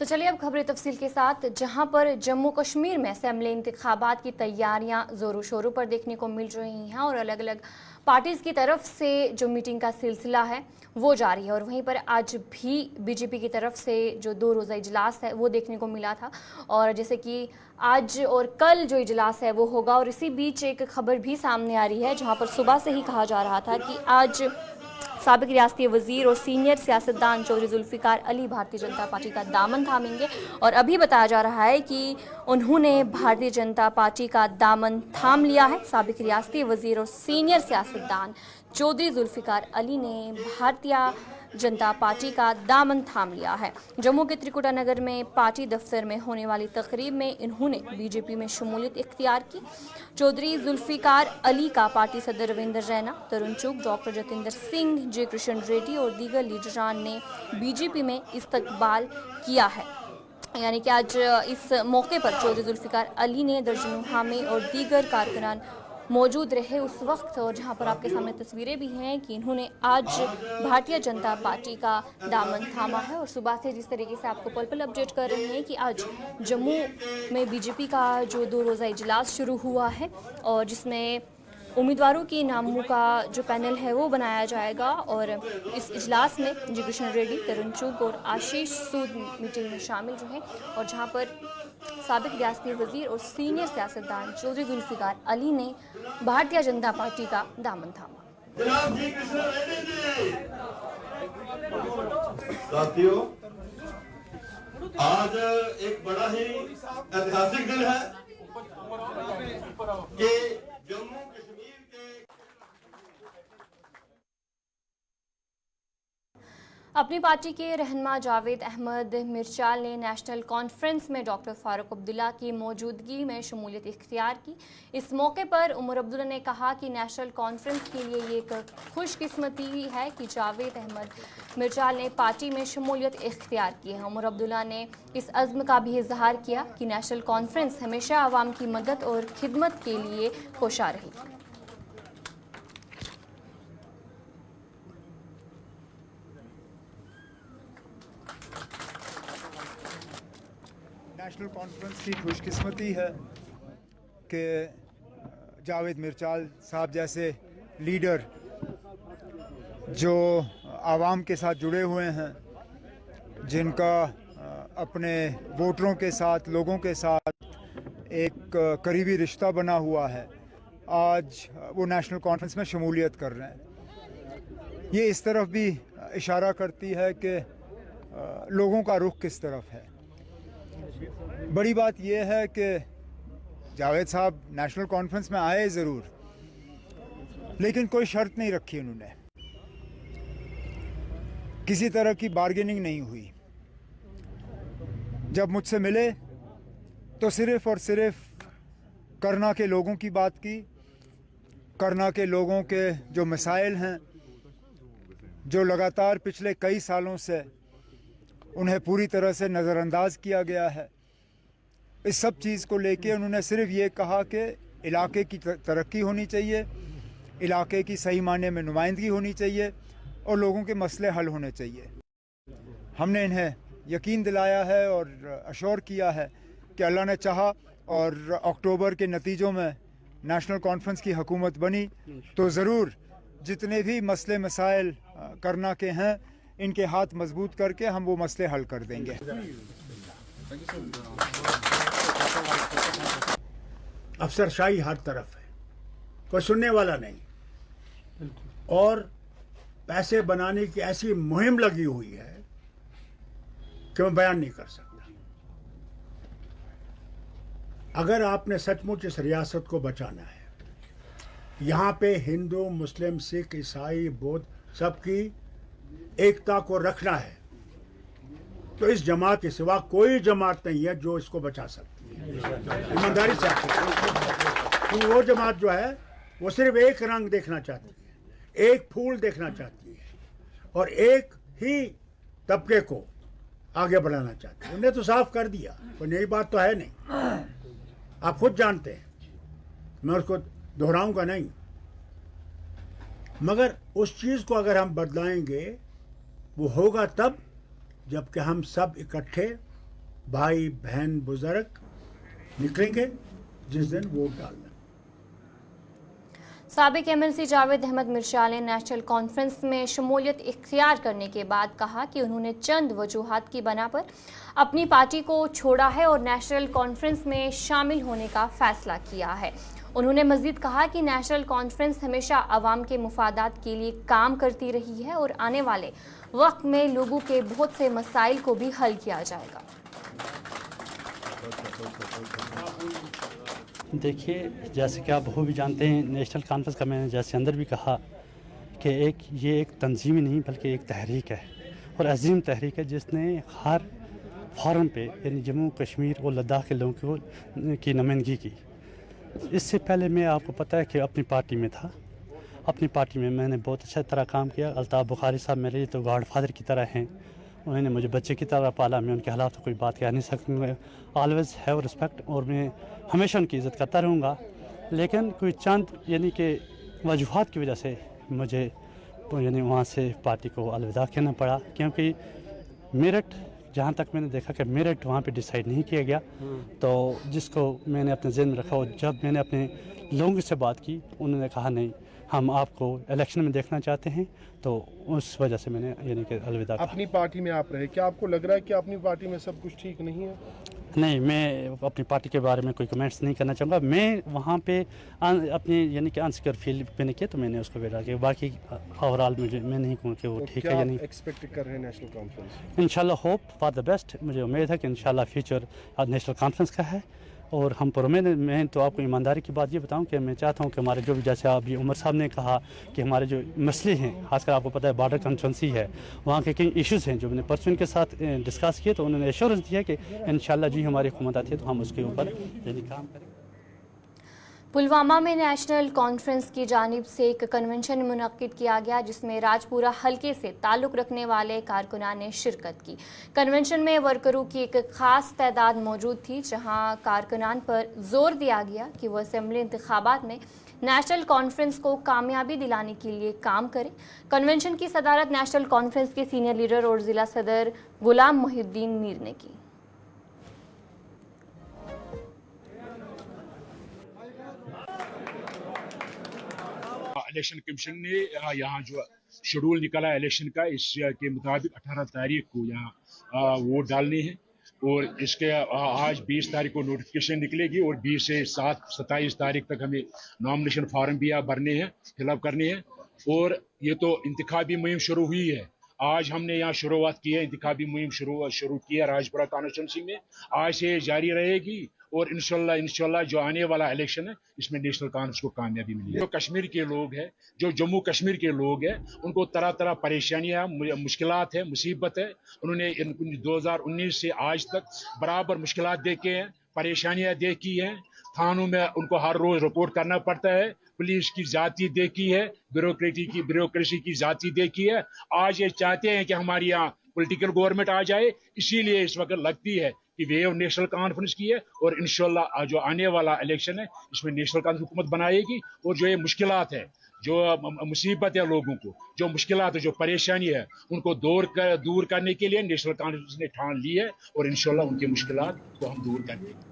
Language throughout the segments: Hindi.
तो चलिए अब खबरें तफसील के साथ, जहां पर जम्मू कश्मीर में असेंबली इंतखाबात की तैयारियां जोरों शोरों पर देखने को मिल रही हैं और अलग अलग पार्टीज की तरफ से जो मीटिंग का सिलसिला है वो जारी है। और वहीं पर आज भी बीजेपी की तरफ से जो 2 रोज़ा इजलास है वो देखने को मिला था, और जैसे कि आज और कल जो इजलास है वो होगा। और इसी बीच एक खबर भी सामने आ रही है जहां पर सुबह से ही कहा जा रहा था कि आज साबिक रियासती वजीर और सीनियर सियासतदान चौधरी जुल्फिकार अली भारतीय जनता पार्टी का दामन थामेंगे। और अभी बताया जा रहा है कि उन्होंने भारतीय जनता पार्टी का दामन थाम लिया है। साबिक रियासती वजीर और सीनियर सियासतदान चौधरी जुल्फिकार अली ने भारतीय जनता पार्टी का दामन थाम लिया है। जम्मू के त्रिकुटा नगर में पार्टी दफ्तर में होने वाली तकरीब में इन्होंने बीजेपी में शमूलियत इख्तियार की। चौधरी जुल्फिकार अली का पार्टी सदर रविंद्र रैना, तरुण चुग, डॉक्टर जतिंदर सिंह, जे कृष्ण रेड्डी और दीगर लीडरान ने बीजेपी में इस्तकबाल किया है। यानी कि आज इस मौके पर चौधरी जुल्फिकार अली ने दर्जनों हामी और दीगर कारकुनान मौजूद रहे उस वक्त। और जहां पर आपके सामने तस्वीरें भी हैं कि इन्होंने आज भारतीय जनता पार्टी का दामन थामा है। और सुबह से जिस तरीके से आपको पल पल अपडेट कर रहे हैं कि आज जम्मू में बीजेपी का जो 2 रोज़ा इजलास शुरू हुआ है और जिसमें उम्मीदवारों के नामों का जो पैनल है वो बनाया जाएगा। और इस इजलास में जी कृष्ण रेड्डी, तरुण चुग और आशीष सूद मीटिंग में शामिल रहे। और जहां पर साबिक रियासती वजीर और सीनियर सियासतदान चौधरी जुल्फिकार अली ने भारतीय जनता पार्टी का दामन थामा। साथियों, आज एक बड़ा ही ऐतिहासिक दिन है कि जम्मू कश्मीर के अपनी पार्टी के रहनुमा जावेद अहमद मिर्चाल ने नेशनल कॉन्फ्रेंस में डॉक्टर फारूक अब्दुल्ला की मौजूदगी में शमूलियत इख्तियार की। इस मौके पर उमर अब्दुल्ला ने कहा कि नेशनल कॉन्फ्रेंस के लिए ये एक खुशकिस्मती है कि जावेद अहमद मिर्चाल ने पार्टी में शमूलियत इख्तियार की है। उमर अब्दुल्ला ने इस अज़्म का भी इजहार किया कि नेशनल कॉन्फ्रेंस हमेशा आवाम की मदद और खिदमत के लिए कोशा रही। नेशनल कॉन्फ्रेंस की खुशकिस्मती है कि जावेद मिर्चाल साहब जैसे लीडर जो आवाम के साथ जुड़े हुए हैं, जिनका अपने वोटरों के साथ, लोगों के साथ एक करीबी रिश्ता बना हुआ है, आज वो नेशनल कॉन्फ्रेंस में शमूलियत कर रहे हैं। ये इस तरफ भी इशारा करती है कि लोगों का रुख किस तरफ है। बड़ी बात यह है कि जावेद साहब नेशनल कॉन्फ्रेंस में आए ज़रूर, लेकिन कोई शर्त नहीं रखी उन्होंने, किसी तरह की बार्गेनिंग नहीं हुई। जब मुझसे मिले तो सिर्फ़ और सिर्फ करना के लोगों की बात की, करना के लोगों के जो मसाइल हैं, जो लगातार पिछले कई सालों से उन्हें पूरी तरह से नज़रअंदाज किया गया है, इस सब चीज़ को लेके उन्होंने सिर्फ ये कहा कि इलाके की तरक्की होनी चाहिए, इलाके की सही मायने में नुमाइंदगी होनी चाहिए और लोगों के मसले हल होने चाहिए। हमने इन्हें यकीन दिलाया है और अश्योर किया है कि अल्लाह ने चाहा और अक्टूबर के नतीजों में नेशनल कॉन्फ्रेंस की हुकूमत बनी तो ज़रूर जितने भी मसले मसाइल करना के हैं, इनके हाथ मजबूत करके हम वो मसले हल कर देंगे। अफसरशाही हर तरफ है, कोई सुनने वाला नहीं, और पैसे बनाने की ऐसी मुहिम लगी हुई है कि मैं बयान नहीं कर सकता। अगर आपने सचमुच इस रियासत को बचाना है, यहाँ पे हिंदू, मुस्लिम, सिख, ईसाई, बौद्ध सबकी एकता को रखना है, तो इस जमात के सिवा कोई जमात नहीं है जो इसको बचा सकती है। ईमानदारी से क्योंकि वो जमात जो है वो सिर्फ एक रंग देखना चाहती है, एक फूल देखना चाहती है और एक ही तबके को आगे बढ़ाना चाहती है। उन्हें तो साफ कर दिया, कोई नई बात तो है नहीं, आप खुद जानते हैं, मैं उसको दोहराऊंगा नहीं। मगर उस चीज़ को अगर हम बदलाएंगे वो होगा तब जबकि हम सब इकट्ठे भाई बहन बुजुर्ग निकलेंगे जिस दिन वोट डालना। साबिक एमएलसी जावेद अहमद मिर्शा ने नेशनल कॉन्फ्रेंस में शमूलियत इख्तियार करने के बाद कहा कि उन्होंने चंद वजूहात की बना पर अपनी पार्टी को छोड़ा है और नेशनल कॉन्फ्रेंस में शामिल होने का फैसला किया है। उन्होंने मजीद कहा कि नेशनल कॉन्फ्रेंस हमेशा अवाम के मुफादात के लिए काम करती रही है और आने वाले वक्त में लोगों के बहुत से मसाइल को भी हल किया जाएगा। देखिए, जैसे कि आप भी जानते हैं, नेशनल कॉन्फ्रेंस का मैंने जैसे अंदर भी कहा कि ये एक तंजीम ही नहीं बल्कि एक तहरीक है और अजीम तहरीक है जिसने हर फॉरम पे यानी जम्मू कश्मीर और लद्दाख के लोगों की नुमाइंदगी की। इससे पहले मैं आपको पता है कि अपनी पार्टी में था। अपनी पार्टी में मैंने बहुत अच्छा तरह काम किया। अल्ताफ़ बुखारी साहब मेरे लिए तो गॉड फादर की तरह हैं। उन्होंने मुझे बच्चे की तरह पाला। मैं उनके खिलाफ तो कोई बात कह नहीं सकूँगा। ऑलवेज़ हैव रिस्पेक्ट और मैं हमेशा उनकी इज़्ज़त करता रहूँगा। लेकिन कोई चंद यानी कि वजूहात की वजह से मुझे यानी वहाँ से पार्टी को अलविदा कहना पड़ा, क्योंकि मेरिट जहाँ तक मैंने देखा कि मेरिट वहाँ पे डिसाइड नहीं किया गया। तो जिसको मैंने अपने ज़हन में रखा और जब मैंने अपने लोगों से बात की, उन्होंने कहा नहीं, हम आपको इलेक्शन में देखना चाहते हैं। तो उस वजह से मैंने यानी कि अलविदा कहा। अपनी पार्टी में आप रहे, क्या आपको लग रहा है कि अपनी पार्टी में सब कुछ ठीक नहीं है? नहीं, मैं अपनी पार्टी के बारे में कोई कमेंट्स नहीं करना चाहूँगा। मैं वहाँ पे अपनी यानी कि अनसिक्योर फील मैंने किया तो मैंने उसको बेटा किया। बाकी ओवरऑल मुझे मैं नहीं कहूँ कि वो ठीक है या नहीं। एक्सपेक्ट कर रहे हैं नेशनल कॉन्फ्रेंस? इंशाल्लाह होप फॉर द बेस्ट। मुझे उम्मीद है कि इंशाल्लाह फ्यूचर नेशनल कॉन्फ्रेंस का है और हम पर मैं तो आपको ईमानदारी की बात ये बताऊं कि मैं चाहता हूं कि हमारे जो भी, जैसे अभी उमर साहब ने कहा कि हमारे जो मसले हैं, खासकर आपको पता है बॉर्डर कंस्टिट्यूंसी है, वहाँ के कई इश्यूज़ हैं जो मैंने पर्सन के साथ डिस्कस किए। तो उन्होंने एश्योरेंस दिया कि इंशाल्लाह जी हमारी हुकूमत आती है तो हम उसके ऊपर यानी काम करेंगे। पुलवामा में नेशनल कॉन्फ्रेंस की जानिब से एक कन्वेंशन मुनक्किद किया गया जिसमें राजपुरा हलके से ताल्लुक़ रखने वाले कारकुनान ने शिरकत की। कन्वेंशन में वर्करों की एक ख़ास तादाद मौजूद थी, जहां कारकुनान पर जोर दिया गया कि वह असेंबली इंतखाबात में नेशनल कॉन्फ्रेंस को कामयाबी दिलाने के लिए काम करें। कन्वेंशन की सदारत नेशनल कॉन्फ्रेंस के सीनियर लीडर और ज़िला सदर गुलाम मोहिउद्दीन मीर ने की। इलेक्शन कमीशन ने यहाँ जो शेड्यूल निकाला इलेक्शन का, इसके मुताबिक 18 तारीख को यहाँ वोट डालने हैं और इसके आज 20 तारीख को नोटिफिकेशन निकलेगी और 20 से 27 तारीख तक हमें नॉमिनेशन फॉर्म भी भरने हैं, फिलअप करने हैं। और ये तो इंतखाबी मुहिम शुरू हुई है। आज हमने यहाँ शुरुआत की है, इंतखाबी मुहिम शुरू की है राजपुरा कॉन्स्टिट्यूंसी में। आज से जारी रहेगी और इंशाल्लाह जो आने वाला इलेक्शन है इसमें नेशनल कॉन्फ्रेंस को कामयाबी मिलेगी। जो कश्मीर के लोग हैं, जो जम्मू कश्मीर के लोग हैं, उनको तरह तरह परेशानियां, मुश्किलात है, मुसीबत है। उन्होंने 2019 से आज तक बराबर मुश्किलात देखे हैं, परेशानियां देखी हैं। थानों में उनको हर रोज रिपोर्ट करना पड़ता है। पुलिस की जाति देखी है, ब्यूरोक्रेसी की जाति देखी है। आज ये चाहते हैं कि हमारे यहाँ पॉलिटिकल गवर्नमेंट आ जाए, इसीलिए इस वक्त लगती है कि वे नेशनल कॉन्फ्रेंस की है और इंशाल्लाह जो आने वाला इलेक्शन है इसमें नेशनल कॉन्फ्रेंस हुकूमत बनाएगी। और जो ये मुश्किलात है, जो मुसीबत है, लोगों को जो मुश्किलात है, जो परेशानी है, उनको दूर करने के लिए नेशनल कॉन्फ्रेंस ने ठान ली है और इंशाल्लाह उनकी मुश्किलात को हम दूर करेंगे।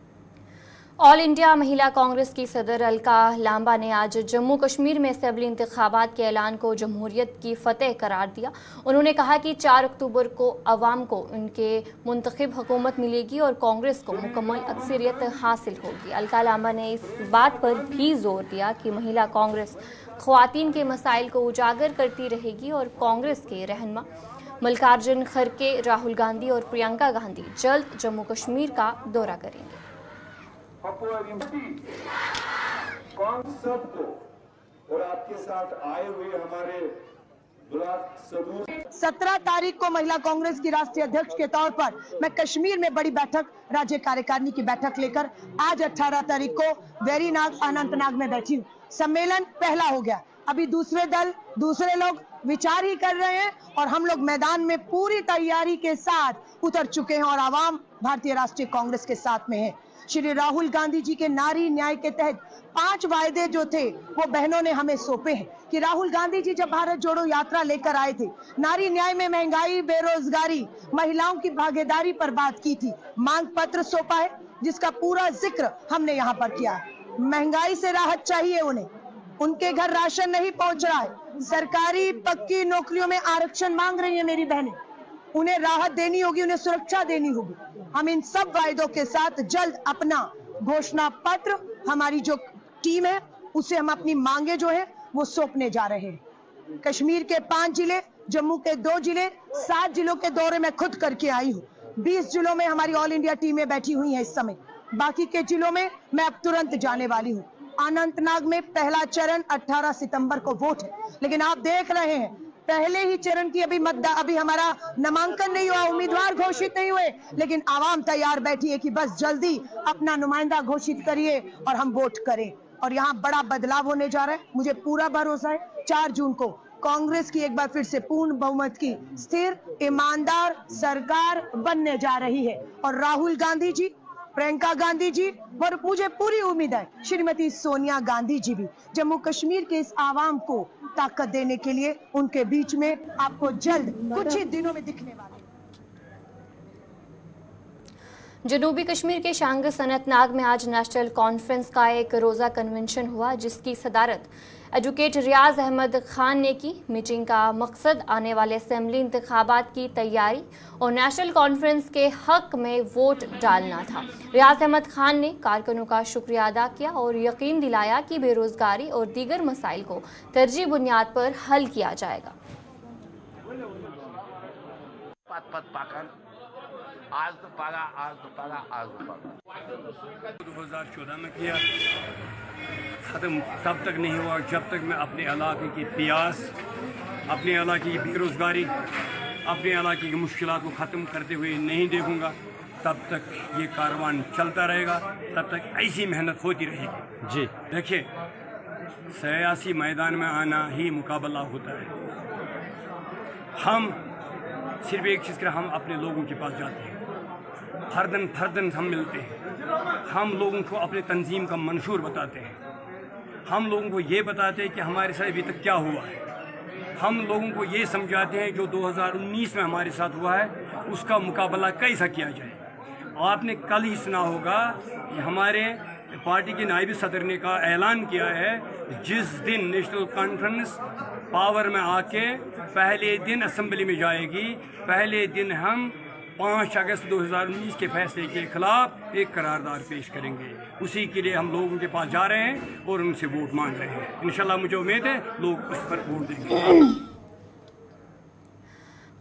ऑल इंडिया महिला कांग्रेस की सदर अलका लांबा ने आज जम्मू कश्मीर में असेंबली इंतखाबात के ऐलान को जमहूरियत की फतेह करार दिया। उन्होंने कहा कि 4 अक्टूबर को अवाम को उनके मुंतखब हुकूमत मिलेगी और कांग्रेस को मुकम्मल अक्सरियत हासिल होगी। अलका लांबा ने इस बात पर भी जोर दिया कि महिला कांग्रेस ख्वातीन के मसाइल को उजागर करती रहेगी और कांग्रेस के रहनुमा मल्लिकार्जुन खड़गे, राहुल गांधी और प्रियंका गांधी जल्द जम्मू कश्मीर का दौरा करेंगे। कॉन्सेप्ट को और आपके साथ आए हुए हमारे ब्लॉक समूह 17 तारीख को महिला कांग्रेस की राष्ट्रीय अध्यक्ष के तौर पर मैं कश्मीर में बड़ी बैठक, राज्य कार्यकारिणी की बैठक लेकर आज 18 तारीख को वेरीनाग अनंतनाग में बैठी हूँ। सम्मेलन पहला हो गया, अभी दूसरे दल, दूसरे लोग विचार ही कर रहे हैं और हम लोग मैदान में पूरी तैयारी के साथ उतर चुके हैं और आवाम भारतीय राष्ट्रीय कांग्रेस के साथ में है। श्री राहुल गांधी जी के नारी न्याय के तहत 5 वायदे जो थे वो बहनों ने हमें सौंपे हैं कि राहुल गांधी जी जब भारत जोड़ो यात्रा लेकर आए थे, नारी न्याय में महंगाई, बेरोजगारी, महिलाओं की भागीदारी पर बात की थी। मांग पत्र सौंपा है जिसका पूरा जिक्र हमने यहाँ पर किया है। महंगाई से राहत चाहिए उन्हें, उनके घर राशन नहीं पहुंच रहा है, सरकारी पक्की नौकरियों में आरक्षण मांग रही है मेरी बहनें, उन्हें राहत देनी होगी, उन्हें सुरक्षा देनी होगी। हम इन सब वायदों के साथ जल्द अपना घोषणा पत्र, हमारी जो टीम है उसे हम अपनी मांगे जो है वो सौंपने जा रहे हैं। कश्मीर के 5 जिले, जम्मू के 2 जिले, 7 जिलों के दौरे में खुद करके आई हूँ। 20 जिलों में हमारी ऑल इंडिया टीमें बैठी हुई हैं इस समय। बाकी के जिलों में मैं अब तुरंत जाने वाली हूँ। अनंतनाग में पहला चरण 18 सितंबर को वोट है, लेकिन आप देख रहे हैं पहले ही चरण की अभी हमारा नामांकन नहीं हुआ, उम्मीदवार घोषित नहीं हुए, लेकिन आवाम तैयार बैठी है कि बस जल्दी अपना नुमाइंदा घोषित करिए और हम वोट करें। और यहाँ बड़ा बदलाव होने जा रहा है, मुझे पूरा भरोसा है 4 जून को कांग्रेस की एक बार फिर से पूर्ण बहुमत की स्थिर ईमानदार सरकार बनने जा रही है। और राहुल गांधी जी, प्रियंका गांधी जी और मुझे पूरी उम्मीद है श्रीमती सोनिया गांधी जी भी जम्मू कश्मीर के इस आवाम को ताकत देने के लिए उनके बीच में आपको जल्द कुछ ही दिनों में दिखने वाले। जनूबी कश्मीर के शांगस अनंतनाग में आज नेशनल कॉन्फ्रेंस का एक रोज़ा कन्वेंशन हुआ जिसकी सदारत एडवोकेट रियाज अहमद खान ने की। मीटिंग का मकसद आने वाले असेंबली इंतखाबात की तैयारी और नेशनल कॉन्फ्रेंस के हक में वोट डालना था। रियाज अहमद खान ने कारकुनों का शुक्रिया अदा किया और यकीन दिलाया कि बेरोजगारी और दीगर मसाइल को तरजीह बुनियाद पर हल किया जाएगा। आज तो पागा, आज तो पागा, आज तो पागा। 2014 में किया, ख़त्म तब तक नहीं हुआ जब तक मैं अपने इलाके की प्यास, अपने इलाके की बेरोज़गारी, अपने इलाके की मुश्किलात को ख़त्म करते हुए नहीं देखूंगा। तब तक ये कारवान चलता रहेगा, तब तक ऐसी मेहनत होती रहेगी। जी देखिए, सियासी मैदान में आना ही मुकाबला होता है। हम सिर्फ एक चीज़ कर, हम अपने लोगों के पास जाते हैं, फर्दन हम मिलते हैं, हम लोगों को अपने तंजीम का मंशूर बताते हैं, हम लोगों को ये बताते हैं कि हमारे साथ अभी तक क्या हुआ है, हम लोगों को ये समझाते हैं जो 2019 में हमारे साथ हुआ है उसका मुकाबला कैसा किया जाए। आपने कल ही सुना होगा कि हमारे पार्टी के नायब सदर ने का ऐलान किया है, जिस दिन नेशनल कॉन्फ्रेंस पावर में आके पहले दिन असेंबली में जाएगी, पहले दिन हम 5 अगस्त 2019 के फैसले के खिलाफ एक करारदाद पेश करेंगे। उसी के लिए हम लोगों के पास जा रहे हैं और उनसे वोट मांग रहे हैं। इंशाल्लाह मुझे उम्मीद है लोग उस पर वोट देंगे।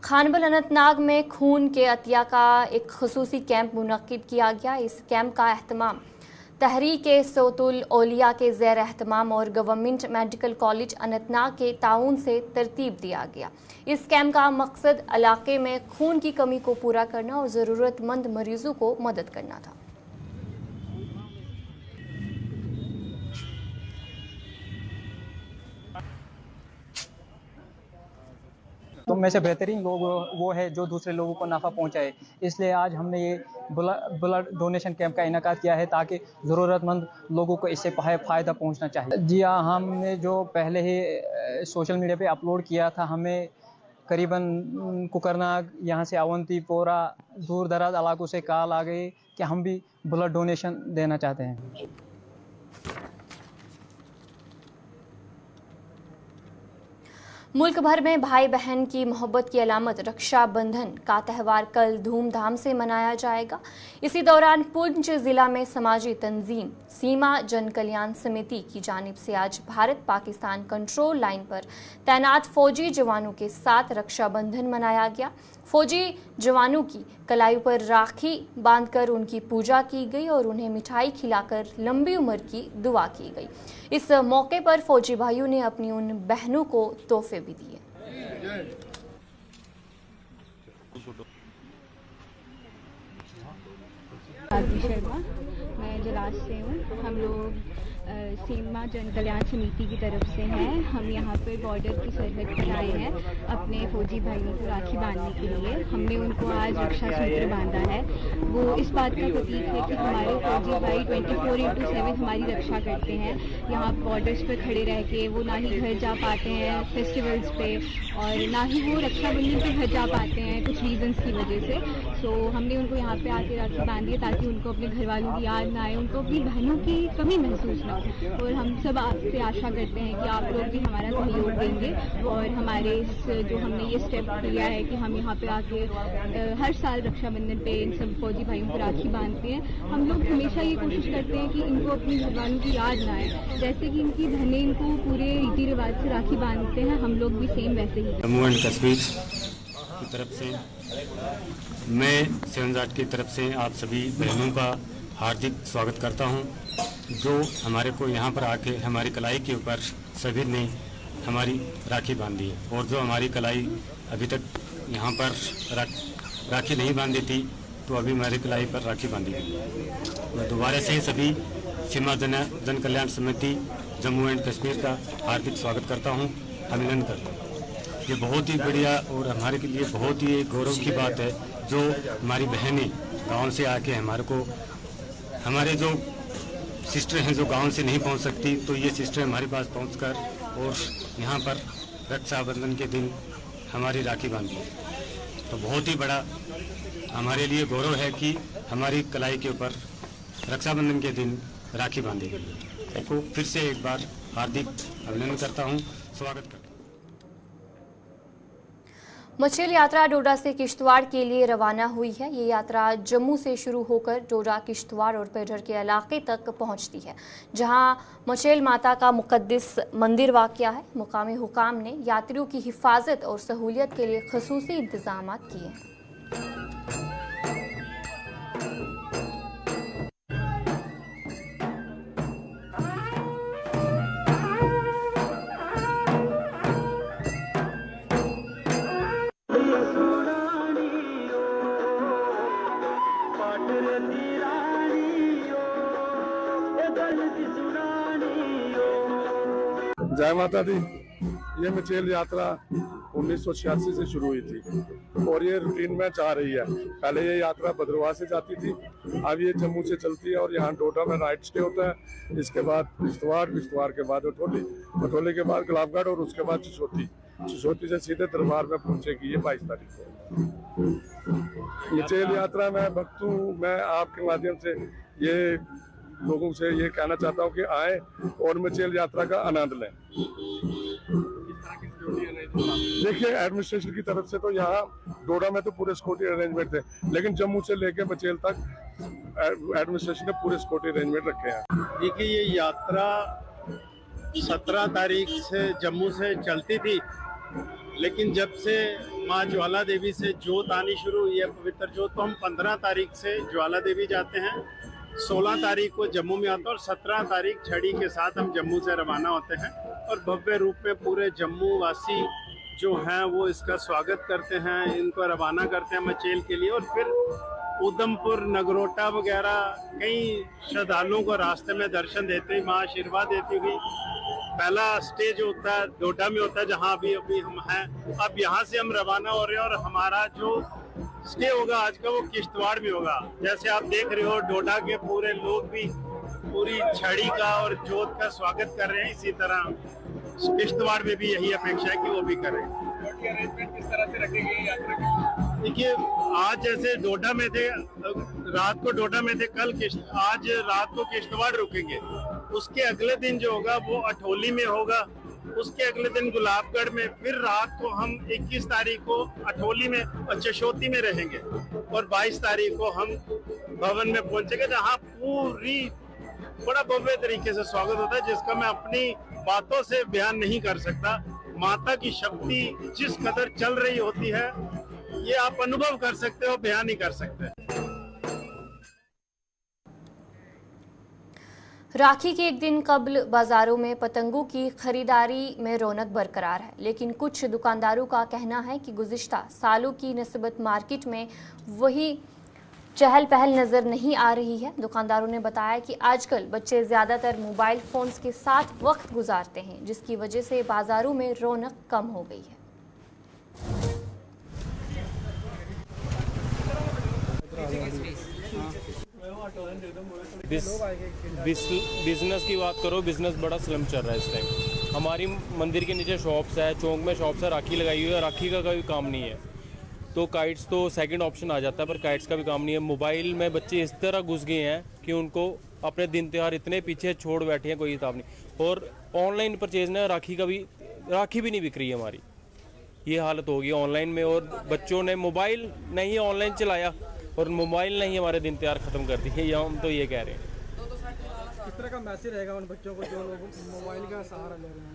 खानबल अनंतनाग में खून के अतिया का एक खुसूसी कैंप मुनक्किद किया गया। इस कैंप का एहतमाम तहरीक-ए सौतुल औलिया के ज़ेर एहतमाम और गवर्नमेंट मेडिकल कॉलेज अनंतनाग के ताउन से तरतीब दिया गया। इस कैंप का मकसद इलाके में खून की कमी को पूरा करना और ज़रूरतमंद मरीजों को मदद करना था। तो में से बेहतरीन लोग वो है जो दूसरे लोगों को नाफ़ा पहुंचाए। इसलिए आज हमने ये ब्लड डोनेशन कैंप का इनेकाद किया है ताकि ज़रूरतमंद लोगों को इससे फ़ायदा पहुंचना चाहिए। जी हाँ, हमने जो पहले ही सोशल मीडिया पे अपलोड किया था, हमें करीबन कुकरनाग, यहाँ से अवंतीपोरा, दूर दराज इलाकों से कॉल आ गई कि हम भी ब्लड डोनेशन देना चाहते हैं। मुल्क भर में भाई बहन की मोहब्बत की अलामत रक्षाबंधन का त्यौहार कल धूमधाम से मनाया जाएगा। इसी दौरान पुंछ जिला में समाजी तंजीम सीमा जन कल्याण समिति की जानिब से आज भारत पाकिस्तान कंट्रोल लाइन पर तैनात फौजी जवानों के साथ रक्षाबंधन मनाया गया। फौजी जवानों की कलाई पर राखी बांधकर उनकी पूजा की गई और उन्हें मिठाई खिलाकर लंबी उम्र की दुआ की गई। इस मौके पर फौजी भाइयों ने अपनी उन बहनों को तोहफे भी दिए। आरती शर्मा, मैं जलाश से हूँ। हम लोग सीमा जन कल्याण समिति की तरफ से हैं। हम यहाँ पर बॉर्डर की सरहद पर आए हैं अपने फौजी भाइयों को राखी बांधने के लिए। हमने उनको आज रक्षा सूत्र बांधा है। वो इस बात का प्रतीक है कि हमारे फौजी भाई 24/7 हमारी रक्षा करते हैं। यहाँ बॉर्डर्स पर खड़े रह के वो ना ही घर जा पाते हैं फेस्टिवल्स पे, और ना ही वो रक्षाबंधन पे घर जा पाते हैं कुछ रीजंस की वजह से। सो हमने उनको यहाँ पे आके राखी बांधी है ताकि उनको अपने घर वालों की याद ना आए, उनको अपनी बहनों की कमी महसूस ना हो। और हम सब आपसे आशा करते हैं कि आप लोग भी हमारा सहयोग देंगे और हमारे जो हमने ये स्टेप लिया है कि हम यहाँ पे आके हर साल रक्षाबंधन पे इन सब फौजी भाइयों को राखी बांधते हैं। हम लोग हमेशा ये कोशिश करते हैं कि इनको अपनी घर वालों की याद ना आए। जैसे कि इनकी बहनें इनको पूरे रीति रिवाज से राखी बांधते हैं, हम लोग भी सेम वैसे ही। जम्मू एंड कश्मीर की तरफ से मैं सेवनजाट की तरफ से आप सभी बहनों का हार्दिक स्वागत करता हूं, जो हमारे को यहाँ पर आके हमारी कलाई के ऊपर सभी ने हमारी राखी बांधी है। और जो हमारी कलाई अभी तक यहाँ पर राखी नहीं बांधी थी, तो अभी हमारी कलाई पर राखी बांधी गई है। मैं दोबारा से सभी सीमा जन कल्याण समिति जम्मू एंड कश्मीर का हार्दिक स्वागत करता हूँ, अभिनंदन करता हूँ। ये बहुत ही बढ़िया और हमारे के लिए बहुत ही गौरव की बात है जो हमारी बहनें गांव से आके हमारे जो सिस्टर हैं जो गांव से नहीं पहुंच सकती, तो ये सिस्टर हमारे पास पहुंचकर और यहाँ पर रक्षाबंधन के दिन हमारी राखी बांधी है। तो बहुत ही बड़ा हमारे लिए गौरव है कि हमारी कलाई के ऊपर रक्षाबंधन के दिन राखी बांधी गई है। तो फिर से एक बार हार्दिक अभिनंदन करता हूँ, स्वागत करता हूँ। मचेल यात्रा डोडा से किश्तवाड़ के लिए रवाना हुई है। ये यात्रा जम्मू से शुरू होकर डोडा, किश्तवाड़ और पेडर के इलाके तक पहुंचती है, जहां मचेल माता का मुकद्दस मंदिर वाक़या है। मुकामी हुकाम ने यात्रियों की हिफाजत और सहूलियत के लिए खसूसी इंतजाम किए हैं। जय माता दी। ये मचेल यात्रा 1986 से शुरू हुई थी और ये रूटीन में जा रही है। पहले ये यात्रा भद्रवाह से जाती थी, अब ये जम्मू से चलती है और यहाँ डोडा में नाइट स्टे होता है। इसके बाद किश्तवाड़, किश्तवाड़ के बाद अठोली, अठोली के बाद गुलाबगढ़ और उसके बाद चिशोती, चिशोती से सीधे दरबार में पहुंचेगी ये 22 तारीख को। मचेल यात्रा में भक्त हूँ, मैं आपके माध्यम से ये लोगों से ये कहना चाहता हूँ कि आए और मचेल यात्रा का आनंद लें। देखिए, एडमिनिस्ट्रेशन की तरफ से तो यहाँ डोडा में तो पूरे सिक्योरिटी अरेंजमेंट थे, लेकिन जम्मू से लेके मचेल तक एडमिनिस्ट्रेशन ने पूरे सिक्योरिटी अरेंजमेंट रखे हैं। देखिए, ये यात्रा 17 तारीख से जम्मू से चलती थी, लेकिन जब से माँ ज्वाला देवी से जोत आनी शुरू हुई है, पवित्र जोत, तो हम 15 तारीख से ज्वाला देवी जाते हैं, 16 तारीख को जम्मू में आते हैं और 17 तारीख छड़ी के साथ हम जम्मू से रवाना होते हैं। और भव्य रूप में पूरे जम्मू वासी जो हैं वो इसका स्वागत करते हैं, इनको रवाना करते हैं मचेल के लिए। और फिर उधमपुर, नगरोटा वगैरह कई श्रद्धालुओं को रास्ते में दर्शन देते हुए माँ आशीर्वाद देती हुई पहला स्टेज होता है डोडा में होता है, जहाँ अभी हम हैं। अब यहाँ से हम रवाना हो रहे हैं और हमारा जो स्टे होगा आज का वो किश्तवाड़ में होगा। जैसे आप देख रहे हो, डोडा के पूरे लोग भी पूरी छड़ी का और जोत का स्वागत कर रहे हैं, इसी तरह किश्तवाड़ में भी यही अपेक्षा है कि वो भी करें। किस तरह से रखेंगे यात्रा के? देखिए, आज जैसे डोडा में थे, रात को डोडा में थे, आज रात को किश्तवाड़ रुकेंगे। उसके अगले दिन जो होगा वो अठोली में होगा, उसके अगले दिन गुलाबगढ़ में, फिर रात को हम 21 तारीख को अठोली में और चिशोती में रहेंगे और 22 तारीख को हम भवन में पहुंचेंगे, जहाँ पूरी बड़ा भव्य तरीके से स्वागत होता है, जिसका मैं अपनी बातों से बयान नहीं कर सकता। माता की शक्ति जिस कदर चल रही होती है, ये आप अनुभव कर सकते हो, बयान नहीं कर सकते। राखी के एक दिन कबल बाजारों में पतंगों की खरीदारी में रौनक बरकरार है, लेकिन कुछ दुकानदारों का कहना है कि गुज़िश्ता सालों की निस्बत मार्केट में वही चहल पहल नजर नहीं आ रही है। दुकानदारों ने बताया कि आजकल बच्चे ज्यादातर मोबाइल फोन्स के साथ वक्त गुजारते हैं, जिसकी वजह से बाजारों में रौनक कम हो गई है। बिजनेस की बात करो, बिजनेस बड़ा स्लिम चल रहा है इस टाइम। हमारी मंदिर के नीचे शॉप्स है, चौक में शॉप्स है, राखी लगाई हुई है, राखी का कोई काम नहीं है। तो काइट्स तो सेकंड ऑप्शन आ जाता है, पर काइट्स का भी काम नहीं है। मोबाइल में बच्चे इस तरह घुस गए हैं कि उनको अपने दिन त्यौहार इतने पीछे छोड़ बैठे हैं, कोई हिसाब नहीं। और ऑनलाइन परचेज ने राखी भी नहीं बिक रही है हमारी, ये हालत हो गई ऑनलाइन में। और बच्चों ने मोबाइल नहीं ऑनलाइन चलाया और मोबाइल ने ही हमारे दिन त्यौहार ख़त्म कर दिए, या हम तो ये कह रहे हैं। किस तरह का मैसेज रहेगा उन बच्चों को जो लोग मोबाइल का सहारा ले रहे हैं?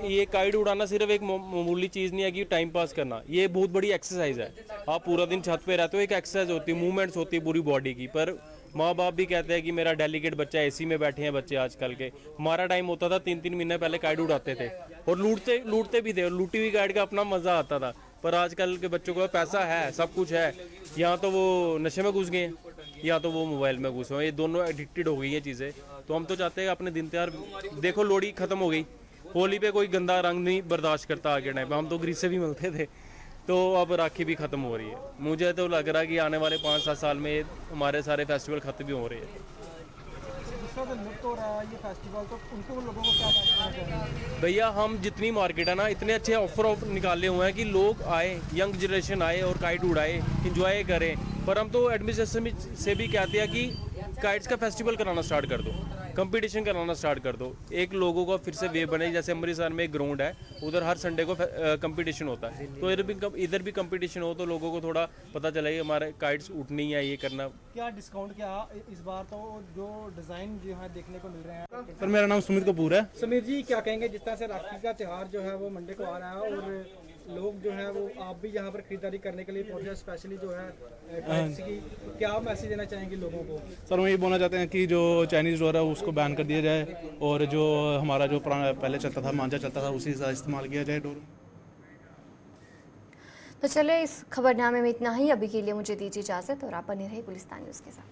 ये काइट उड़ाना सिर्फ एक मामूली चीज़ नहीं है कि टाइम पास करना, ये बहुत बड़ी एक्सरसाइज है। आप पूरा दिन छत पे रहते हो, एक एक्सरसाइज होती है, मूवमेंट्स होती है पूरी बॉडी की। पर माँ बाप भी कहते हैं कि मेरा डेलिकेट बच्चा, एसी में बैठे हैं बच्चे आजकल के। हमारा टाइम होता था 3-3 महीने पहले काइट उड़ाते थे और लूटते भी थे, और लूटी हुई काइट का अपना मज़ा आता था। पर आजकल के बच्चों को पैसा है, सब कुछ है, या तो वो नशे में घुस गए हैं या तो वो मोबाइल में घुसे हैं। ये दोनों एडिक्टेड हो गई हैं चीज़ें। तो हम तो चाहते हैं अपने दिन त्यौहार, देखो लोहड़ी ख़त्म हो गई, होली पे कोई गंदा रंग नहीं बर्दाश्त करता आगे टाइम पे, हम तो ग्रीस से भी मिलते थे। तो अब राखी भी ख़त्म हो रही है। मुझे तो लग रहा है कि आने वाले 5-7 साल में हमारे सारे फेस्टिवल ख़त्म भी हो रहे हैं। लुप्त हो रहा है ये फेस्टिवल, तो उनको लोगों को क्या कहना चाहिए? भैया हम जितनी मार्केट है ना, इतने अच्छे ऑफर निकाले हुए हैं कि लोग आए, यंग जनरेशन आए और काइट उड़ाए, इंजॉय करें। पर हम तो एडमिनिस्ट्रेशन से भी कहते हैं कि काइट्स का फेस्टिवल कराना स्टार्ट कर दो, कंपटीशन कराना स्टार्ट कर दो। एक लोगों का फिर से वेव बने, जैसे अमृतसर में एक ग्राउंड है, उधर हर संडे को कंपटीशन होता है। तो इधर भी कंपटीशन हो तो लोगों को थोड़ा पता चले कि हमारे काइट्स उठनी है, ये करना। क्या डिस्काउंट क्या इस बार, तो जो डिज़ाइन जो है देखने को मिल रहे हैं? सर मेरा नाम सुमित कपूर है। समीर जी, क्या कहेंगे जिस तरह से राखी का त्यौहार जो है वो मंडे को आ रहा है और लोग जो है वो आप भी यहाँ पर खरीदारी करने के लिए पहुँचे, स्पेशली जो है की, क्या मैसेज देना चाहेंगे लोगों को? सर हम ये बोलना चाहते हैं कि जो चाइनीज़ डोर है उसको बैन कर दिया जाए और जो हमारा जो पहले चलता था, मांझा चलता था, उसी का इस्तेमाल किया जाए डोर। तो चले इस खबरनामे में इतना ही। अभी के लिए मुझे दीजिए इजाज़त और आप बने रहे गुलिस्तान न्यूज़ के साथ।